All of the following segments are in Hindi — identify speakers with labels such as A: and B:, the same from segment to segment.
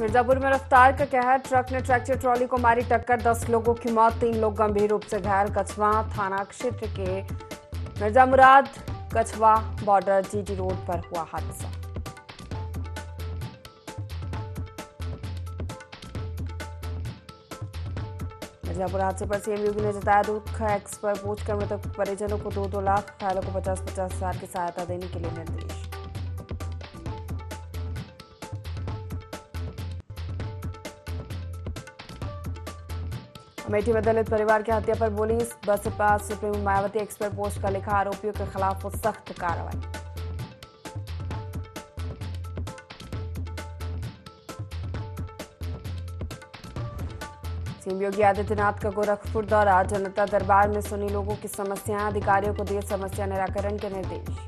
A: मिर्जापुर में रफ्तार का कहर, ट्रक ने ट्रैक्टर ट्रॉली को मारी टक्कर, 10 लोगों की मौत, 3 लोग गंभीर रूप से घायल। कछवा थाना क्षेत्र के मिर्जा मुराद कछवा बॉर्डर जीटी रोड पर हुआ हादसा। मिर्जापुर हादसे पर सीएम योगी ने जताया दुख, एक्स पर पूछकर मृतक परिजनों को 2-2 लाख, घायलों को 50-50 हजार की सहायता देने के लिए निर्देश। अमेठी में दलित परिवार की हत्या पर बोली बसपा सुप्रीमो मायावती, एक्स पर पोस्ट का लिखा, आरोपियों के खिलाफ सख्त कार्रवाई। सीएम योगी आदित्यनाथ का गोरखपुर दौरा, जनता दरबार में सुनी लोगों की समस्याएं, अधिकारियों को दिए समस्या निराकरण के निर्देश।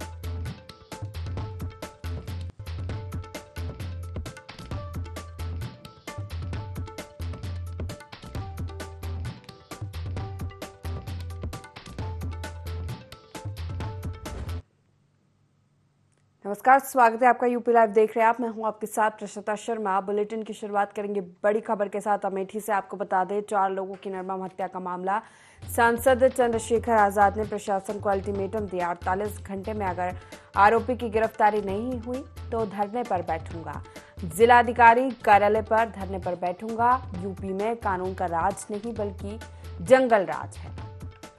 A: नमस्कार, स्वागत है आपका यूपी लाइव देख रहे हैं आप। मैं हूं आपके साथ प्रशता शर्मा। बुलेटिन की शुरुआत करेंगे बड़ी खबर के साथ। अमेठी से आपको बता दें, 4 लोगों की निर्मम हत्या का मामला। सांसद चंद्रशेखर आजाद ने प्रशासन को अल्टीमेटम दिया, 48 घंटे में अगर आरोपी की गिरफ्तारी नहीं हुई तो धरने पर बैठूंगा, जिलाधिकारी कार्यालय पर धरने पर बैठूंगा। यूपी में कानून का राज नहीं बल्कि जंगल राज है।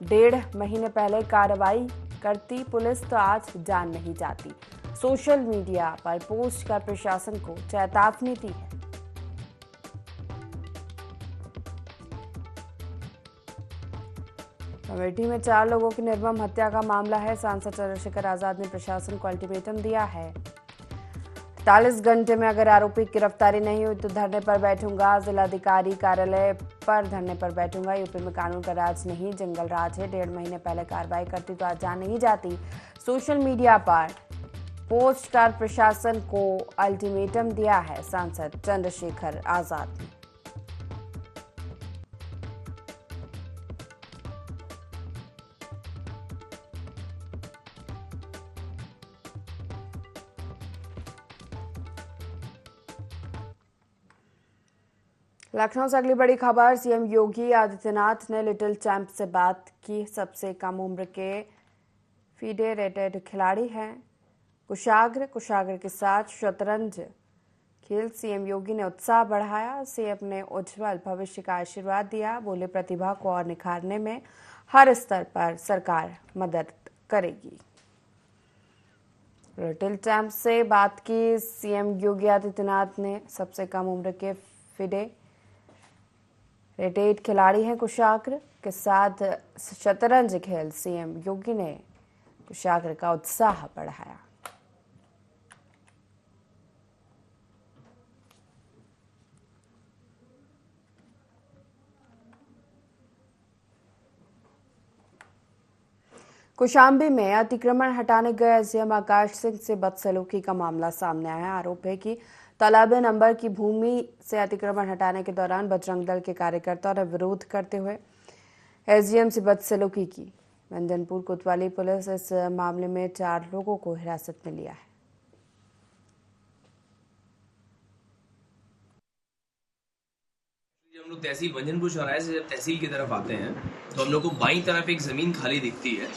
A: 1.5 महीने पहले कार्रवाई करती पुलिस तो आज जान नहीं जाती। सोशल मीडिया पर पोस्ट कर प्रशासन को चेतावनी दी है। अमेठी में 4 लोगों की निर्मम हत्या का मामला है। सांसद चंद्रशेखर आजाद ने प्रशासन को अल्टीमेटम दिया है, 48 घंटे में अगर आरोपी की गिरफ्तारी नहीं हुई तो धरने पर बैठूंगा, जिलाधिकारी कार्यालय पर धरने पर बैठूंगा। यूपी में कानून का राज नहीं जंगल राज है। 1.5 महीने पहले कार्रवाई करती तो आज जान नहीं जाती। सोशल मीडिया पर पोस्ट कर प्रशासन को अल्टीमेटम दिया है सांसद चंद्रशेखर आजाद ने। लखनऊ से अगली बड़ी खबर, सीएम योगी आदित्यनाथ ने लिटिल चैंप से बात की। सबसे कम उम्र के फीडे रेटेड खिलाड़ी हैं कुशाग्र के साथ शतरंज खेल सीएम योगी ने उत्साह बढ़ाया, उसे अपने उज्जवल भविष्य का आशीर्वाद दिया। बोले प्रतिभा को और निखारने में हर स्तर पर सरकार मदद करेगी। लिटिल चैंप से बात की सीएम योगी आदित्यनाथ ने। सबसे कम उम्र के फिडे रेटेड खिलाड़ी हैं कुशाग्र के साथ शतरंज खेल सीएम योगी ने कुशाग्र का उत्साह बढ़ाया। कौशाम्बी में अतिक्रमण हटाने गए एसडीएम आकाश सिंह से बदसलूकी का मामला सामने आया। आरोप है कि तालाबे नंबर की भूमि से अतिक्रमण हटाने के दौरान बजरंग दल के कार्यकर्ताओं ने विरोध करते हुए एसडीएम से बदसलूकी की। मंजनपुर कोतवाली पुलिस इस मामले में 4 लोगों को हिरासत में लिया है।
B: हम लोग तहसील मंजनपुर चौराहे से जब तहसील की तरफ आते हैं तो हम लोग को बाईं तरफ एक जमीन खाली दिखती है,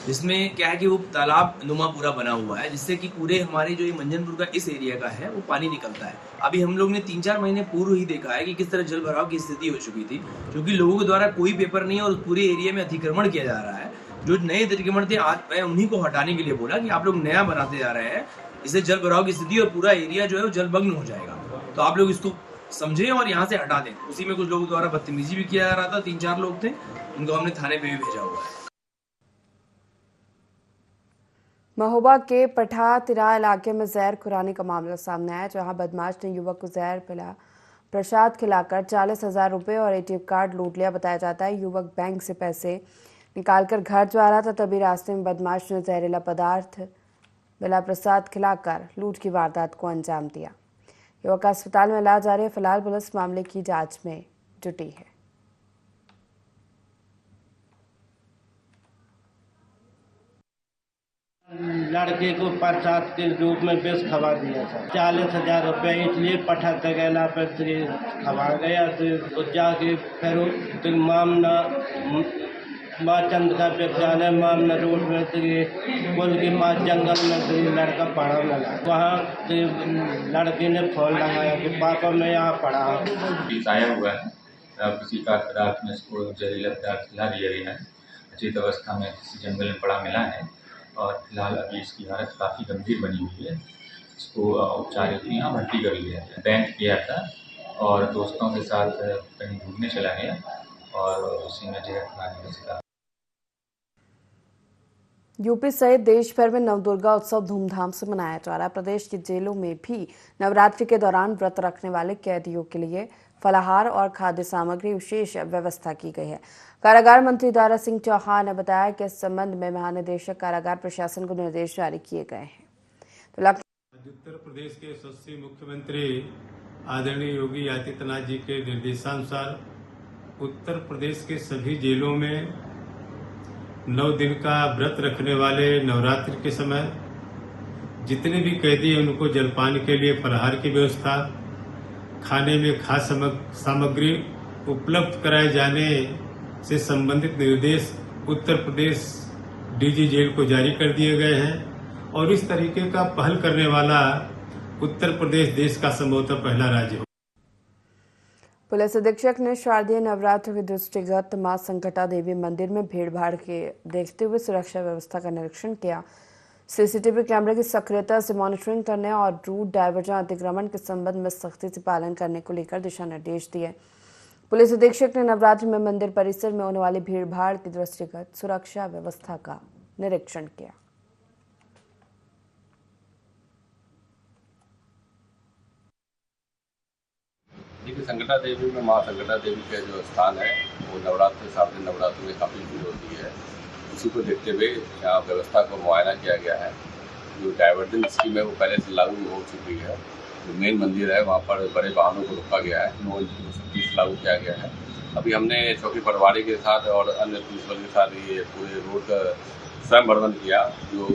B: जिसमें क्या है कि वो तालाब नुमा पूरा बना हुआ है, जिससे कि पूरे हमारे जो ये मंजनपुर का इस एरिया का है वो पानी निकलता है। अभी हम लोग ने 3-4 महीने पूर्व ही देखा है कि किस तरह जल भराव की स्थिति हो चुकी थी, क्योंकि लोगों के द्वारा कोई पेपर नहीं है और उस पूरे एरिया में अतिक्रमण किया जा रहा है। जो नए अतिक्रमण थे, आज मैं उन्हीं को हटाने के लिए बोला कि आप लोग नया बनाते जा रहे हैं, इससे जल भराव की स्थिति और पूरा एरिया जो है वो जलमग्न हो जाएगा, तो आप लोग इसको समझे और यहाँ से हटा दें। उसी में कुछ लोगों द्वारा बदतमीजी भी किया जा रहा था। 3-4 लोग थे, उनको हमने थाने पे भी भेजा हुआ है।
A: महोबा के पठा तिरा इलाके में जहर खुरानी का मामला सामने आया, जहां बदमाश ने युवक को जहर पिला प्रसाद खिलाकर 40,000 रुपये और एटीएम कार्ड लूट लिया। बताया जाता है युवक बैंक से पैसे निकालकर घर जा रहा था, तभी रास्ते में बदमाश ने जहरीला पदार्थ बिला प्रसाद खिलाकर लूट की वारदात को अंजाम दिया। युवक अस्पताल में इलाज जारी है। फिलहाल पुलिस मामले की जांच में जुटी है।
C: लड़के को प्रसाद के रूप में विष खवा दिया था। 40,000 रुपये इसलिए पठक तगेला पर खवा गया। तो जाके फिर तो मामना माँ चंद का विद्यालय मामना रोड में पुल के पास जंगल में लड़का पढ़ा लगा। वहाँ लड़के ने फोन लगाया कि पापा मैं यहाँ पढ़ा।
D: आया हुआ है, किसी का पदार्थ में इसको जहरीला पदार्थ खिला दिया गया है। अचेत अवस्था में किसी जंगल में पड़ा मिला है और फिलहाल अभी इसकी हालत काफ़ी गंभीर बनी हुई है। इसको उपचार हेतु यहाँ भर्ती कर लिया है। बैंक गया था और दोस्तों के साथ कहीं घूमने चला गया और उसी में जहर खाने का शिकार।
A: यूपी सहित देश भर में नवदुर्गा उत्सव धूमधाम से मनाया जा रहा है। प्रदेश की जेलों में भी नवरात्रि के दौरान व्रत रखने वाले कैदियों के लिए फलाहार और खाद्य सामग्री विशेष व्यवस्था की गई है। कारागार मंत्री दारा सिंह चौहान ने बताया कि इस संबंध में महानिदेशक कारागार प्रशासन को निर्देश जारी किए गए हैं। तो
E: उत्तर प्रदेश के यशस्वी मुख्यमंत्री आदरणीय योगी आदित्यनाथ जी के निर्देशानुसार उत्तर प्रदेश के सभी जेलों में 9 दिन का व्रत रखने वाले नवरात्रि के समय जितने भी कैदी हैं उनको जलपान के लिए फलाहार की व्यवस्था, खाने में खाद्य सामग्री उपलब्ध कराए जाने से संबंधित निर्देश उत्तर प्रदेश डीजी जेल को जारी कर दिए गए हैं और इस तरीके का पहल करने वाला उत्तर प्रदेश देश का संभवतः पहला राज्य हो।
A: पुलिस अधीक्षक ने शारदीय नवरात्र के दृष्टिगत मां संकटा देवी मंदिर में भीड़भाड़ के देखते हुए सुरक्षा व्यवस्था का निरीक्षण किया। सीसीटीवी कैमरे की सक्रियता से मॉनिटरिंग करने और रूट डायवर्जन अतिक्रमण के संबंध में सख्ती से पालन करने को लेकर दिशा निर्देश दिए। पुलिस अधीक्षक ने नवरात्र में मंदिर परिसर में होने वाली भीड़भाड़ के दृष्टिगत सुरक्षा व्यवस्था का निरीक्षण किया।
F: देखिए, संकटा देवी में माँ संकटा देवी का जो स्थान है वो नवरात्र शारदीय नवरात्र में काफ़ी भीड़ होती है। उसी को देखते हुए यहाँ व्यवस्था को मुआयना किया गया है। जो डाइवर्जन स्कीम है वो पहले से लागू हो चुकी है। जो मेन मंदिर है वहाँ पर बड़े वाहनों को रोका गया है, नो एंट्री सख्ती से लागू किया गया है। अभी हमने चौकी पटवारी के साथ और अन्य पुलिस बल के साथ ये पूरे रोड का स्वयं वर्णन किया। जो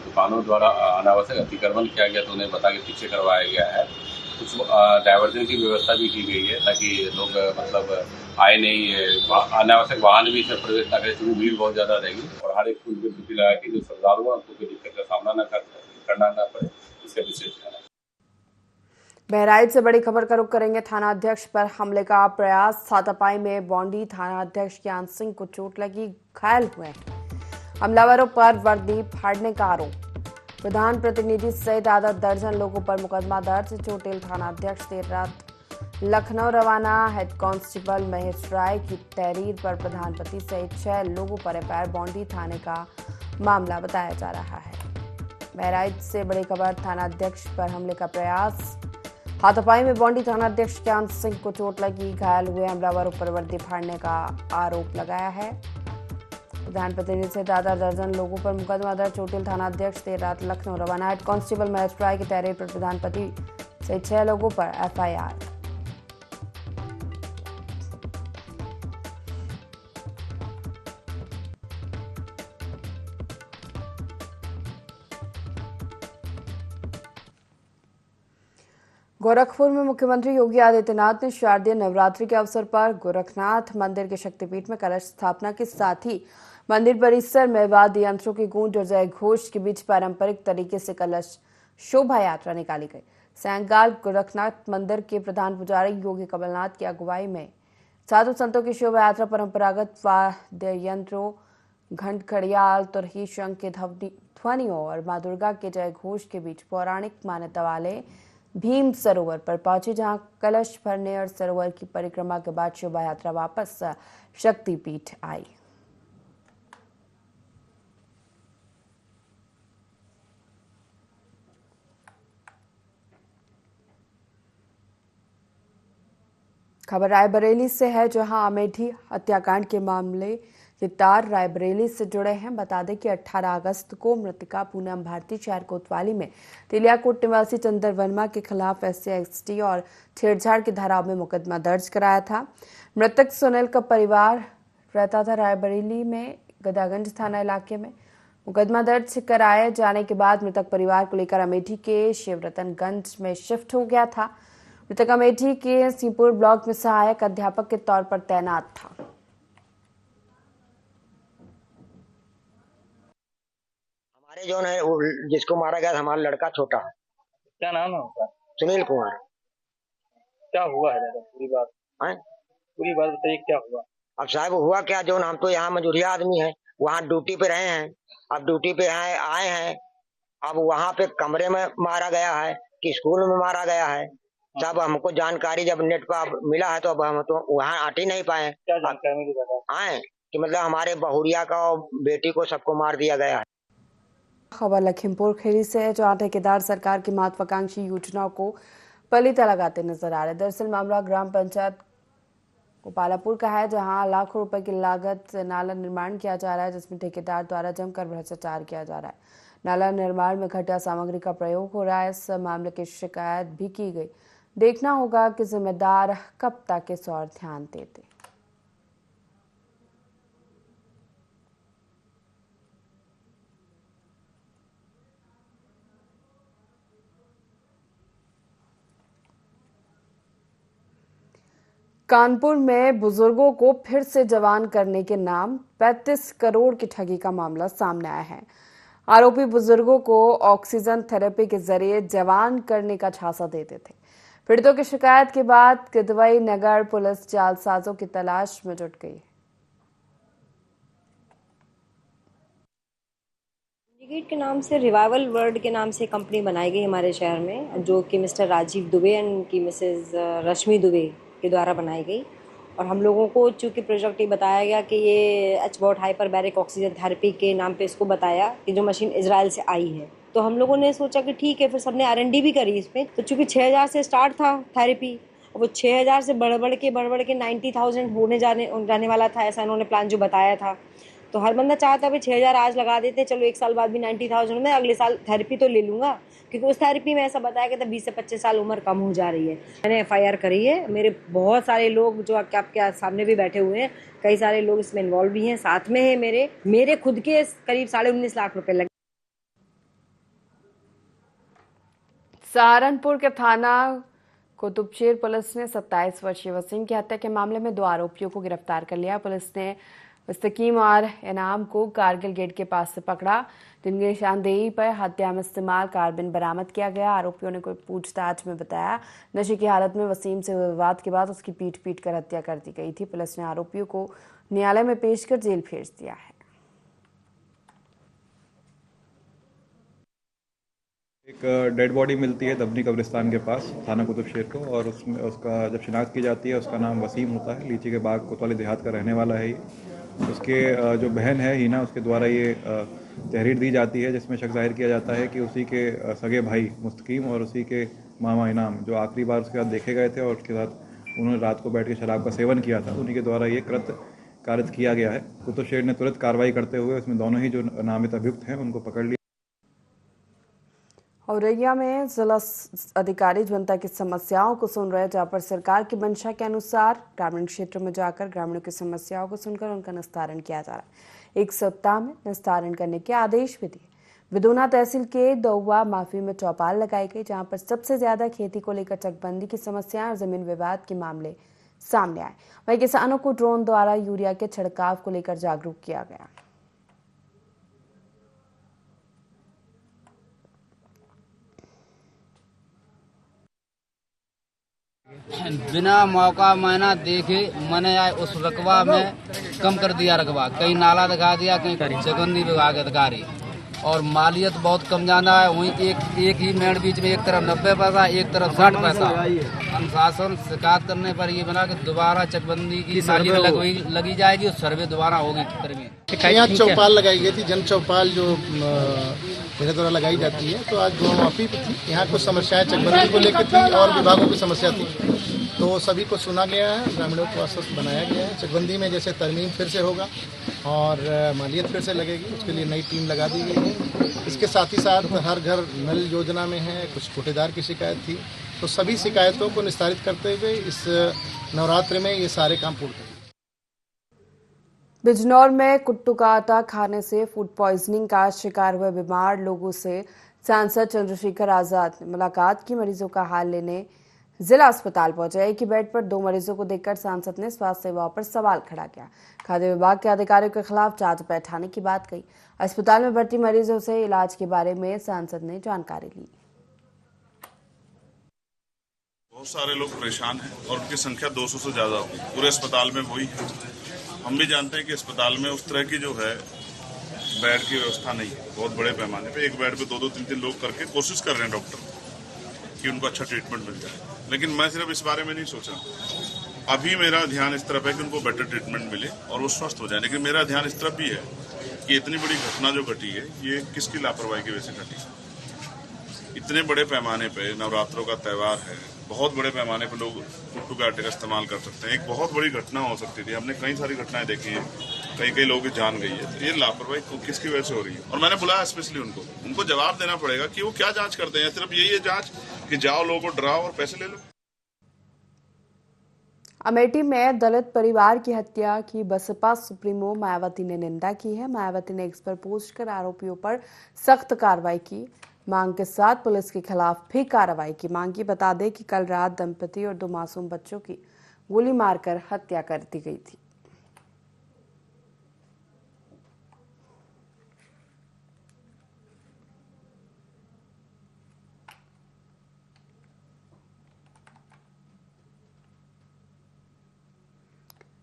F: दुकानों द्वारा अनावश्यक अतिक्रमण किया गया तो उन्हें बता के पीछे करवाया गया है। कुछ डाइवर्जन की व्यवस्था भी की गई है ताकि लोग मतलब आए नहीं, अनावश्यक वाहन भी इसमें प्रवेश न करें, क्योंकि भीड़ बहुत ज़्यादा रहेगी। और हर एक पुलिस ड्यूटी लगा कि जो श्रद्धालु हैं उनको कोई दिक्कत का सामना करना न पड़े, इसका विशेष ध्यान है।
A: बहराइच से बड़ी खबर का रुख करेंगे। थाना अध्यक्ष पर हमले का प्रयास। हाथापाई में बॉन्डी थाना अध्यक्ष ज्ञान सिंह को चोट लगी, घायल हुए। हमलावरों पर वर्दी फाड़ने का आरोप। प्रधान प्रतिनिधि सहित आधा दर्जन लोगों पर मुकदमा दर्ज। चोटिल थाना अध्यक्ष देर रात लखनऊ रवाना। हेड कांस्टेबल महेश राय की तहरीर पर प्रधानपति सहित 6 लोगों पर एफआईआर। बॉन्डी थाने का मामला बताया जा रहा है। बहराइच से बड़ी खबर। थाना अध्यक्ष पर हमले का प्रयास। हाथापाई में बॉन्डी थाना अध्यक्ष ज्ञान सिंह को चोट लगी, घायल हुए। हमलावरों पर वर्दी फाड़ने का आरोप लगाया है। प्रधान प्रतिनिधि से आधा दर्जन लोगों पर मुकदमा दर्ज। चोटिल थाना अध्यक्ष देर रात लखनऊ रवाना। हेड कांस्टेबल महेश राय की तहरीर पर प्रधानपति से 6 लोगों पर एफआईआर। गोरखपुर में मुख्यमंत्री योगी आदित्यनाथ ने शारदीय नवरात्रि के अवसर पर गोरखनाथ मंदिर के शक्तिपीठ में कलश स्थापना के साथ ही मंदिर परिसर में वाद्य यंत्रों की गूंज और जय घोष के बीच पारंपरिक तरीके से कलश शोभा यात्रा निकाली गई। सैंगाल गोरखनाथ मंदिर के प्रधान पुजारी योगी कमलनाथ की अगुवाई में साधु संतों की शोभा यात्रा परंपरागत वाद्य यंत्रों, घंट, खड़ियाल, तुरही, शंख के ध्वनियों और मां दुर्गा के जय घोष के बीच पौराणिक मान्यता वाले भीम सरोवर पर पहुंची, जहां कलश भरने और सरोवर की परिक्रमा के बाद शोभा यात्रा वापस शक्तिपीठ आई। खबर रायबरेली से है, जहां अमेठी हत्याकांड के मामले के तार रायबरेली से जुड़े हैं। बता दें कि 18 अगस्त को मृतका पूनम भारती शहर कोतवाली में तेलियाकोट निवासी चंदर वर्मा के खिलाफ SC/ST और छेड़छाड़ की धाराओं में मुकदमा दर्ज कराया था। मृतक सुनील का परिवार रहता था रायबरेली में गदागंज थाना इलाके में। मुकदमा दर्ज कराए जाने के बाद मृतक परिवार को लेकर अमेठी के शिवरतनगंज में शिफ्ट हो गया था। मृतक अमेठी के सीपुर ब्लॉक में सहायक अध्यापक के तौर पर तैनात था।
G: हमारे जो है वो जिसको मारा गया था हमारा लड़का छोटा,
H: क्या नाम है उसका?
G: सुनील कुमार।
H: क्या हुआ है दादा? पूरी बात बताइए, क्या हुआ?
G: अब साहब हुआ क्या, जो हम तो यहाँ मजूरिया आदमी है, वहाँ ड्यूटी पे रहे हैं, अब ड्यूटी पे आए हैं, अब वहाँ पे कमरे में मारा गया है कि स्कूल में मारा गया है, सब हमको जानकारी जब नेट पर मिला है तो अब हम तो वहाँ आट ही नहीं पाए।
H: क्या जानकारी मिली दादा?
G: आए कि मतलब हमारे बहुरिया का और बेटी को सबको मार दिया गया है।
A: खबर लखीमपुर खीरी से है, जहां ठेकेदार सरकार की महत्वाकांक्षी योजनाओं को पलीता लगाते नजर आ रहे। दरअसल मामला ग्राम पंचायत गोपालापुर का है, जहां लाखों रुपए की लागत से नाला निर्माण किया जा रहा है, जिसमें ठेकेदार द्वारा जमकर भ्रष्टाचार किया जा रहा है। नाला निर्माण में घटिया सामग्री का प्रयोग हो रहा है। इस मामले की शिकायत भी की गई। देखना होगा कि जिम्मेदार कब तक इस और ध्यान देते। कानपुर में बुजुर्गों को फिर से जवान करने के नाम 35 करोड़ की ठगी का मामला सामने आया है। आरोपी बुजुर्गों को ऑक्सीजन थेरेपी के जरिए जवान करने का झांसा देते थे। पीड़ितों की शिकायत के बाद किदवई नगर पुलिस जालसाजों की तलाश में जुट गई।
I: के नाम से रिवाइवल वर्ल्ड के नाम से कंपनी बनाई गई हमारे शहर में, जो कि मिस्टर राजीव दुबे एंड उनकी मिसेज रश्मि दुबे के द्वारा बनाई गई। और हम लोगों को चूँकि प्रोजेक्ट ये बताया गया कि ये एचबॉट हाइपरबैरिक ऑक्सीजन थेरेपी के नाम पे इसको बताया कि जो मशीन इजराइल से आई है, तो हम लोगों ने सोचा कि ठीक है, फिर सबने R&D भी करी इसमें। तो चूँकि 6,000 से स्टार्ट था थेरेपी, वो 6,000 से बढ़ के 90,000 होने जाने वाला था, ऐसा इन्होंने प्लान जो बताया था। तो हर बंदा चाहता है भाई 6,000 आज लगा देते, चलो एक साल बाद भी 90,000 में अगले साल थेरेपी तो ले लूँगा, क्योंकि उस थेरेपी में ऐसा बताया गया था 20 से 25 साल उम्र कम हो जा रही है। मैंने FIR करी है। मेरे बहुत सारे लोग जो आपके सामने भी बैठे हुए हैं, कई सारे लोग इसमें इन्वॉल्व भी हैं। साथ में है मेरे खुद के करीब 19.5 लाख रुपए लगे।
A: सहारनपुर के थाना कुतुबशेर पुलिस ने 27 वर्षीय वसीम की हत्या के मामले में 2 आरोपियों को गिरफ्तार कर लिया। पुलिस ने मुस्तकीम और इनाम को कारगिल गेट के पास से पकड़ा, जिनकी निशानदेही पर हत्या में इस्तेमाल कार्बिन बरामद किया गया। आरोपियों ने कोई पूछताछ में बताया नशे की हालत में वसीम से विवाद के बाद उसकी पीट कर हत्या कर दी गई थी। पुलिस ने आरोपियों को न्यायालय में पेश कर जेल भेज दिया है।
J: एक डेड बॉडी मिलती है दबनी कब्रिस्तान के पास थाना कुतुबशेर को, और उसमें उसका जब शिनाख्त की जाती है, उसका नाम वसीम होता है। लीची के बाग कोतवाली देहात का रहने वाला है। उसके जो बहन है हीना, उसके द्वारा ये तहरीर दी जाती है, जिसमें शक जाहिर किया जाता है कि उसी के सगे भाई मुस्तकीम और उसी के मामा इनाम, जो आखिरी बार उसके साथ देखे गए थे और उसके साथ उन्होंने रात को बैठ के शराब का सेवन किया था, उन्हीं के द्वारा ये कृत्य कारित किया गया है। कुतुबशेर ने तुरंत कार्रवाई करते हुए उसमें दोनों ही जो नामित अभियुक्त हैं उनको पकड़ लिया।
A: औरैया में जिला अधिकारी जनता की समस्याओं को सुन रहे, जहां पर सरकार की मंशा के अनुसार ग्रामीण क्षेत्र में जाकर ग्रामीणों की समस्याओं को सुनकर उनका निस्तारण किया जा रहा है। 1 सप्ताह में निस्तारण करने के आदेश भी दिए। विदोना तहसील के दौवा माफी में चौपाल लगाई गई, जहां पर सबसे ज्यादा खेती को लेकर चकबंदी की समस्याएं और जमीन विवाद के मामले सामने आए। वहीं किसानों को ड्रोन द्वारा यूरिया के छिड़काव को लेकर जागरूक किया गया।
K: बिना मौका महीना देखे मैंने आए उस रकबा में कम कर दिया रकबा, कहीं नाला दिखा दिया, कहीं चकबंदी विभाग अधिकारी, और मालियत बहुत कम जाना है। वहीं एक ही मेड़ बीच में एक तरफ 90 पैसा, एक तरफ 60 पैसा। अनुशासन शिकायत करने पर ये बना कि दोबारा चकबंदी की मालियत लगी जाएगी और सर्वे दोबारा होगी।
L: यहाँ चौपाल लगाई गई थी, जन चौपाल जो मेरे द्वारा लगाई जाती है। तो आज दो माफी थी, यहाँ कुछ समस्याएं चकबंदी को लेकर थी और विभागों की समस्या थी, तो सभी को सुना गया है, ग्रामीणों को आश्वस्त बनाया गया है। चकबंदी में जैसे तरमीम फिर से होगा और मालियत फिर से लगेगी, उसके लिए नई टीम लगा दी गई है। इसके साथ ही साथ हर घर नल योजना में है, कुछ ठेकेदार की शिकायत थी, तो सभी शिकायतों को निस्तारित करते हुए इस नवरात्र में ये सारे काम पूर्ण करेंगे।
A: बिजनौर में कुट्टू का आटा खाने से फूड पॉइजनिंग का शिकार हुए बीमार लोगों से सांसद चंद्रशेखर आजाद ने मुलाकात की। मरीजों का हाल लेने जिला अस्पताल पहुंचे। एक ही बेड पर 2 मरीजों को देखकर सांसद ने स्वास्थ्य सेवाओं पर सवाल खड़ा किया। खाद्य विभाग के अधिकारियों के खिलाफ जांच बैठाने की बात कही। अस्पताल में भर्ती मरीजों से इलाज के बारे में सांसद ने जानकारी ली।
M: बहुत सारे लोग परेशान हैं और उनकी संख्या 200 से ज्यादा होगी। पूरे अस्पताल में वही है। हम भी जानते हैं कि अस्पताल में उस तरह की जो है बेड की व्यवस्था नहीं है। बहुत बड़े पैमाने पे एक बेड पे 2-2, 3-3 लोग करके कोशिश कर रहे हैं डॉक्टर कि उनको अच्छा ट्रीटमेंट मिल जाए। लेकिन मैं सिर्फ इस बारे में नहीं सोच रहा। अभी मेरा ध्यान इस तरफ है कि उनको बेटर ट्रीटमेंट मिले और वो स्वस्थ हो जाए। लेकिन मेरा ध्यान इस तरफ भी है कि इतनी बड़ी घटना जो घटी है ये किसकी लापरवाही की वजह से घटी। इतने बड़े पैमाने पे नवरात्रों का त्यौहार है, बहुत बड़े पैमाने पे लोग कुट्टू के आटे का इस्तेमाल कर सकते हैं। एक बहुत बड़ी घटना हो सकती थी। हमने कई सारी घटनाएं देखी हैं, कई लोगों की जान गई है। तो ये लापरवाही किसकी वजह से हो रही है? और मैंने बुलाया स्पेशली उनको जवाब देना पड़ेगा कि वो क्या जांच करते हैं। सिर्फ यही है जांच कि जाओ लोगों को डराओ और पैसे ले लो।
A: अमेठी में दलित परिवार की हत्या की बसपा सुप्रीमो मायावती ने निंदा की है। मायावती ने एक्स पर पोस्ट कर आरोपियों पर सख्त कार्रवाई की मांग के साथ पुलिस के खिलाफ भी कार्रवाई की मांग की। बता दें कि कल रात दंपति और 2 मासूम बच्चों की गोली मारकर हत्या कर दी गई थी।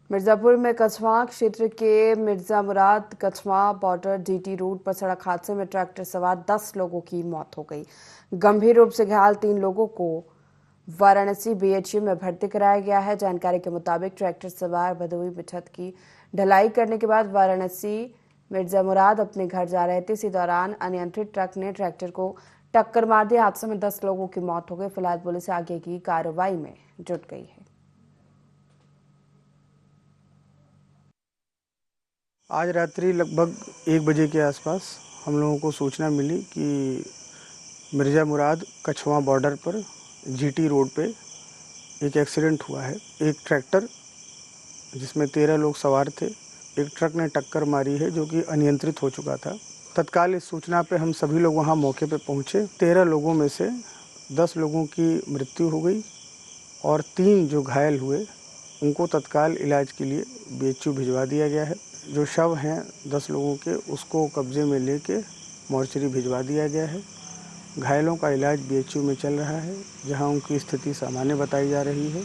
A: मिर्जापुर में कछवा क्षेत्र के मिर्जा मुराद कछवा बॉर्डर जीटी रोड पर सड़क हादसे में ट्रैक्टर सवार 10 लोगों की मौत हो गई। गंभीर रूप से घायल 3 लोगों को वाराणसी बीएचयू में भर्ती कराया गया है। जानकारी के मुताबिक ट्रैक्टर सवार भदोही में छत की ढलाई करने के बाद वाराणसी मिर्जा मुराद अपने घर जा रहे थे। इसी दौरान अनियंत्रित ट्रक ने ट्रैक्टर को टक्कर मार दी। हादसे में 10 लोगों की मौत हो गई। फिलहाल पुलिस आगे की कार्रवाई में जुट गई है।
N: आज रात्रि लगभग 1 बजे के आसपास हम लोगों को सूचना मिली कि मिर्जा मुराद कछवा बॉर्डर पर जीटी रोड पे एक एक्सीडेंट हुआ है। एक ट्रैक्टर जिसमें 13 लोग सवार थे, एक ट्रक ने टक्कर मारी है जो कि अनियंत्रित हो चुका था। तत्काल इस सूचना पे हम सभी लोग वहां मौके पे पहुंचे। 13 लोगों में से 10 लोगों की मृत्यु हो गई और 3 जो घायल हुए उनको तत्काल इलाज के लिए बीएचयू भिजवा दिया गया है। जो शव हैं 10 लोगों के उसको कब्जे में लेके मोर्चरी भिजवा दिया गया है। घायलों का इलाज बीएचयू में चल रहा है, जहां उनकी स्थिति सामान्य बताई जा रही है।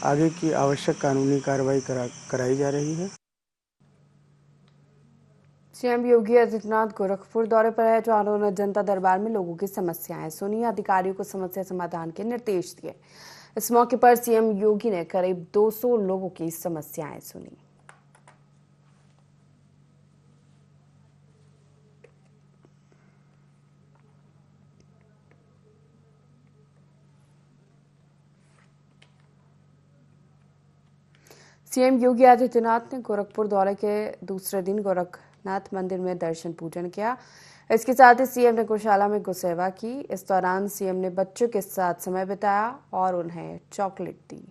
N: आगे की आवश्यक कानूनी कार्रवाई कराई जा रही है।
A: सीएम योगी आदित्यनाथ गोरखपुर दौरे पर है, जहां उन्होंने जनता दरबार में लोगों की समस्याएं सुनी, अधिकारियों को समस्या समाधान के निर्देश दिए। इस मौके पर सीएम योगी ने करीब 200 लोगों की समस्याएं सुनी। सीएम योगी आदित्यनाथ ने गोरखपुर दौरे के दूसरे दिन गोरखनाथ मंदिर में दर्शन पूजन किया। इसके साथ ही सीएम ने गौशाला में गौसेवा की। इस दौरान सीएम ने बच्चों के साथ समय बिताया और उन्हें चॉकलेट दी।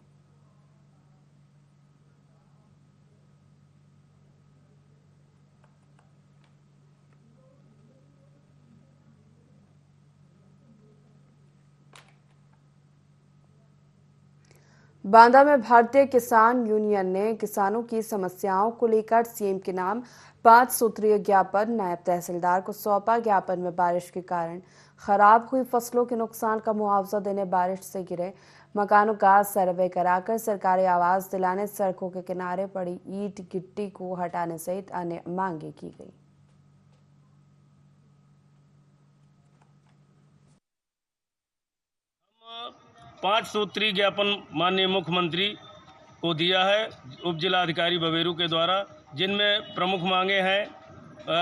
A: बांदा में भारतीय किसान यूनियन ने किसानों की समस्याओं को लेकर सीएम के नाम 5 सूत्रीय ज्ञापन नायब तहसीलदार को सौंपा। ज्ञापन में बारिश के कारण खराब हुई फसलों के नुकसान का मुआवजा देने, बारिश से गिरे मकानों का सर्वे कराकर सरकारी आवास दिलाने, सड़कों के किनारे पड़ी ईंट गिट्टी को हटाने सहित अन्य मांगे की गई।
O: 5 सूत्री ज्ञापन माननीय मुख्यमंत्री को दिया है उप जिलाधिकारी बबेरू के द्वारा, जिनमें प्रमुख मांगे हैं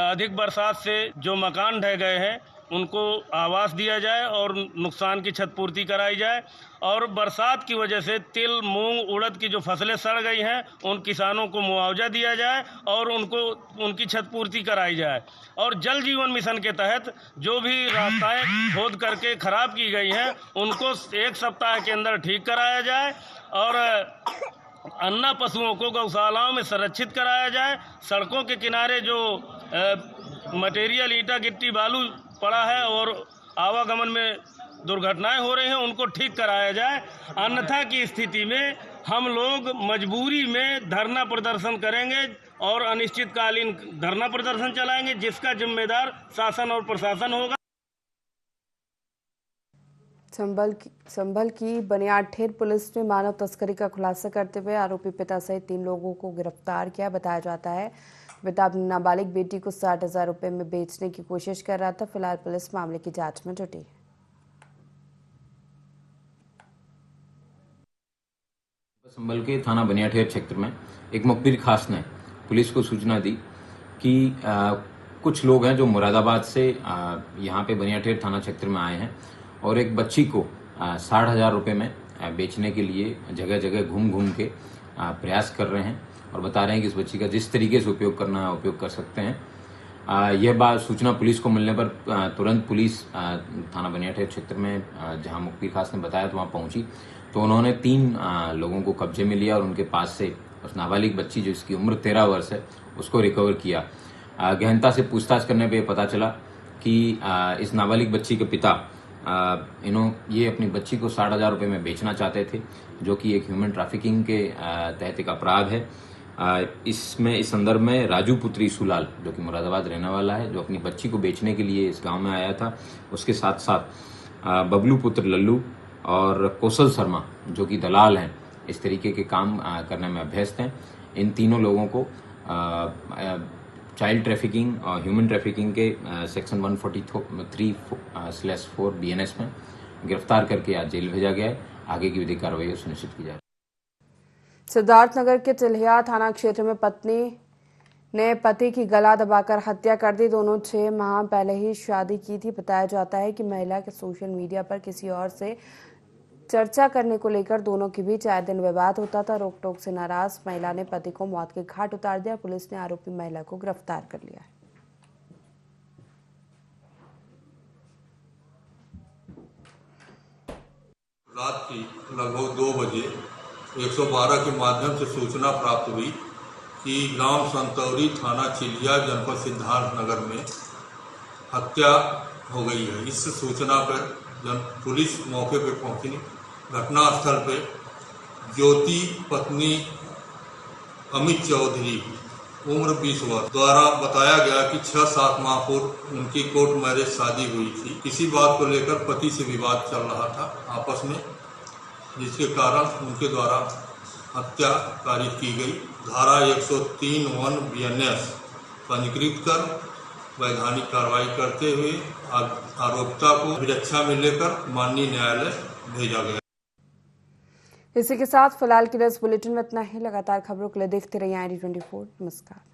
O: अधिक बरसात से जो मकान ढह गए हैं उनको आवास दिया जाए और नुकसान की क्षतिपूर्ति कराई जाए, और बरसात की वजह से तिल, मूंग, उड़द की जो फसलें सड़ गई हैं उन किसानों को मुआवजा दिया जाए और उनको उनकी क्षतिपूर्ति कराई जाए, और जल जीवन मिशन के तहत जो भी रास्ताएं खोद करके खराब की गई हैं उनको 1 सप्ताह के अंदर ठीक कराया जाए, और अन्ना पशुओं को गौशालाओं में संरक्षित कराया जाए। सड़कों के किनारे जो मटेरियल ईंटा गिट्टी बालू पड़ा है और आवागमन में दुर्घटनाएं हो रही हैं, उनको ठीक कराया जाए। अन्यथा की स्थिति में हम लोग मजबूरी में धरना प्रदर्शन करेंगे और अनिश्चितकालीन धरना प्रदर्शन चलाएंगे, जिसका जिम्मेदार शासन और प्रशासन होगा।
A: संभल की बनियाठेर पुलिस ने मानव तस्करी का खुलासा करते हुए आरोपी पिता सहित 3 लोगों को गिरफ्तार किया। बताया जाता है पिता अपनी नाबालिग बेटी को 60,000 रुपए में बेचने की कोशिश कर रहा था। फिलहाल पुलिस मामले की जांच में जुटी है।
P: संभल के थाना बनियाठेर क्षेत्र में एक मुखबिर खास ने पुलिस को सूचना दी कि कुछ लोग हैं जो मुरादाबाद से यहाँ पे बनियाठेर थाना क्षेत्र में आए हैं और एक बच्ची को 60,000 रुपये में बेचने के लिए जगह जगह घूम के प्रयास कर रहे हैं और बता रहे हैं कि इस बच्ची का जिस तरीके से उपयोग करना है उपयोग कर सकते हैं। यह बात सूचना पुलिस को मिलने पर तुरंत पुलिस थाना बनियाठेर क्षेत्र में जहां मुखबिर खास ने बताया तो वहां पहुंची तो उन्होंने 3 लोगों को कब्जे में लिया और उनके पास से उस नाबालिग बच्ची जिसकी उम्र 13 वर्ष है उसको रिकवर किया। गहनता से पूछताछ करने पर पता चला कि इस नाबालिग बच्ची के पिता ये अपनी बच्ची को 60,000 रुपये में बेचना चाहते थे, जो कि एक ह्यूमन ट्रैफिकिंग के तहत एक अपराध है। इसमें इस संदर्भ में राजू पुत्री सुलाल जो कि मुरादाबाद रहने वाला है, जो अपनी बच्ची को बेचने के लिए इस गांव में आया था, उसके साथ साथ बबलू पुत्र लल्लू और कौशल शर्मा जो कि दलाल हैं, इस तरीके के काम करने में अभ्यस्त हैं। इन तीनों लोगों को चाइल्ड ट्रैफिकिंग और ह्यूमन ट्रैफिकिंग के सेक्शन 143/4 BNS में गिरफ्तार करके आज जेल भेजा गया है। आगे की विधिक कार्रवाई सुनिश्चित की जा रही है।
A: सिद्धार्थनगर के चिल्हिया थाना क्षेत्र में पत्नी ने पति की गला दबाकर हत्या कर दी। दोनों 6 माह पहले ही शादी की थी। बताया जाता है कि महिला के सोशल मीडिया पर किसी और से चर्चा करने को लेकर दोनों के बीच आए दिन विवाद होता था। रोक टोक से नाराज महिला ने पति को मौत के घाट उतार दिया। पुलिस ने आरोपी महिला को गिरफ्तार कर लिया है।
Q: रात की लगभग 2 बजे 112 के माध्यम से सूचना प्राप्त हुई कि ग्राम संतौरी थाना चिलिया जनपद सिद्धार्थनगर में हत्या हो गई है। इस सूचना पर पुलिस मौके पर पहुंची। घटनास्थल पर ज्योति पत्नी अमित चौधरी उम्र 20 वर्ष द्वारा बताया गया कि 6-7 माह पूर्व उनकी कोर्ट मैरिज शादी हुई थी। इसी बात को लेकर पति से विवाद चल रहा था आपस में, जिसके कारण उनके द्वारा हत्या कारित की गई। धारा 103(1) BNS पंजीकृत कर वैधानिक कार्रवाई करते हुए आरोपिता को अभिरक्षा में लेकर माननीय न्यायालय भेजा गया।
A: इसी के साथ फिलहाल के लिए इस बुलेटिन में इतना ही। लगातार खबरों के लिए देखते रहिए IND24। नमस्कार।